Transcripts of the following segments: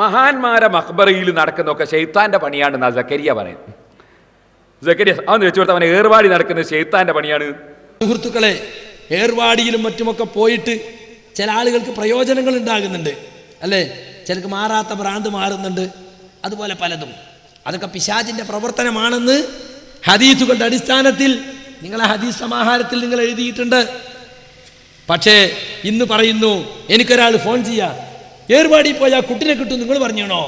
മഹാന്മാരെ മഖ്ബറയിൽ നടക്കുന്നതൊക്കെ ശൈത്താന്റെ പണിയാണെന്നാ സക്കരിയ പറയുന്നത്. സക്കരിയ അതെന്ന് വെച്ചു കൊടുത്ത അവനെ ഏർവാടി നടക്കുന്നത് ശൈത്താന്റെ പണിയാണ്. സുഹൃത്തുക്കളെ, ഏർവാടിയിലും മറ്റുമൊക്കെ പോയിട്ട് ചില ആളുകൾക്ക് പ്രയോജനങ്ങൾ ഉണ്ടാകുന്നുണ്ട് അല്ലേ? ചിലർക്ക് മാറാത്ത ഭ്രാന്ത് മാറുന്നുണ്ട്, അതുപോലെ പലതും. അതൊക്കെ പിശാചിന്റെ പ്രവർത്തനമാണെന്ന് ഹദീസുകളുടെ അടിസ്ഥാനത്തിൽ നിങ്ങളെ ഹദീസ് സമാഹാരത്തിൽ നിങ്ങൾ എഴുതിയിട്ടുണ്ട്. പക്ഷേ ഇന്ന് പറയുന്നു, എനിക്കൊരാൾ ഫോൺ ചെയ്യാം, ഏർവാടിയിൽ പോയാൽ കുട്ടിനെ കിട്ടും, നിങ്ങൾ പറഞ്ഞോ?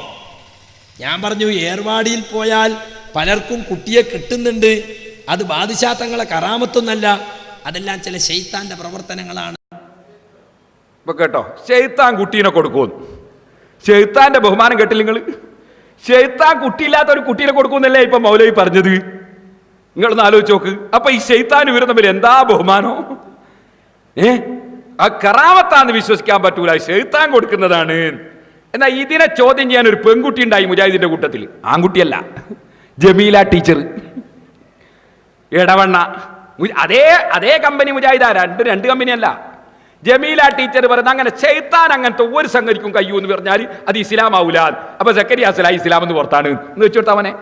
ഞാൻ പറഞ്ഞു, ഏർവാടിയിൽ പോയാൽ പലർക്കും കുട്ടിയെ കിട്ടുന്നുണ്ട്, അത് ബാദിശാ തങ്ങളെ കറാമത്തൊന്നല്ല, അതെല്ലാം ചില ശൈത്താന്റെ പ്രവർത്തനങ്ങളാണ്. കേട്ടോ, ശൈത്താൻ കുട്ടീനെ കൊടുക്കും. ശൈത്താന്റെ ബഹുമാനം കേട്ടില്ല നിങ്ങൾ? ശൈത്താൻ കുട്ടിയില്ലാത്ത ഒരു കുട്ടീനെ കൊടുക്കുമെന്നല്ലേ ഇപ്പൊ മൗലവി പറഞ്ഞത്? നിങ്ങളൊന്ന് ആലോചിച്ച് നോക്ക്. അപ്പൊ ഈ ശൈത്താൻ ഇവരും തമ്മിൽ എന്താ ബഹുമാനോ? ആ കറാമത്താന്ന് വിശ്വസിക്കാൻ പറ്റൂല, ശൈത്താൻ കൊടുക്കുന്നതാണ്. എന്നാൽ ഇതിനെ ചോദ്യം ചെയ്യാൻ ഒരു പെൺകുട്ടി ഉണ്ടായി മുജാഹിദിന്റെ കൂട്ടത്തിൽ. ആൺകുട്ടിയല്ല, ജമീല ടീച്ചർ, ഇടവണ്ണ. അതേ കമ്പനി മുജാഹിദാ, രണ്ട് കമ്പനിയല്ല. ജമീല ടീച്ചർ പറയുന്നത് അങ്ങനെ ശൈത്താൻ അങ്ങനത്തെ ഒരു സംഗതിക്കും കഴിയൂ എന്ന് പറഞ്ഞാൽ അത് ഇസ്ലാമാവൂല. അപ്പൊ സക്കരിയ ഇസ്ലാം എന്ന് പുറത്താണ് എന്ന് വെച്ചോട്ടവനെ.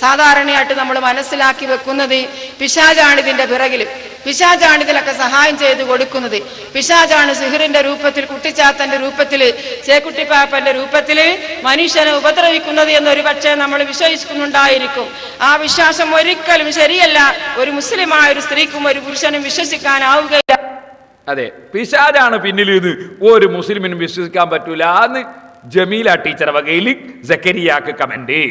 സാധാരണയായിട്ട് നമ്മൾ മനസ്സിലാക്കി വെക്കുന്നത് പിശാചാണ് ഇതിന്റെ പിറകിൽ, പിശാചാണ് ഇതിലൊക്കെ സഹായം ചെയ്തു കൊടുക്കുന്നത്. പിശാചാണ് സിഹിറിന്റെ രൂപത്തിൽ, കുട്ടിച്ചാത്തന്റെ രൂപത്തിൽ, ചേക്കുട്ടിപ്പാപ്പന്റെ രൂപത്തിൽ മനുഷ്യനെ ഉപദ്രവിക്കുന്നത് എന്നൊരു പക്ഷേ നമ്മൾ വിശ്വസിക്കുന്നുണ്ടായിരിക്കും. ആ വിശ്വാസം ഒരിക്കലും ശരിയല്ല. ഒരു മുസ്ലിമായ ഒരു സ്ത്രീക്കും ഒരു പുരുഷനും വിശ്വസിക്കാനാവുകയില്ല. അതെ, പിശാചാണ് പിന്നിൽ ഇത് ഒരു മുസ്ലിമിനും വിശ്വസിക്കാൻ പറ്റൂല എന്ന് ജമീല ടീച്ചർ വകയിൽ സക്കരിയാക്ക് കമന്റ്.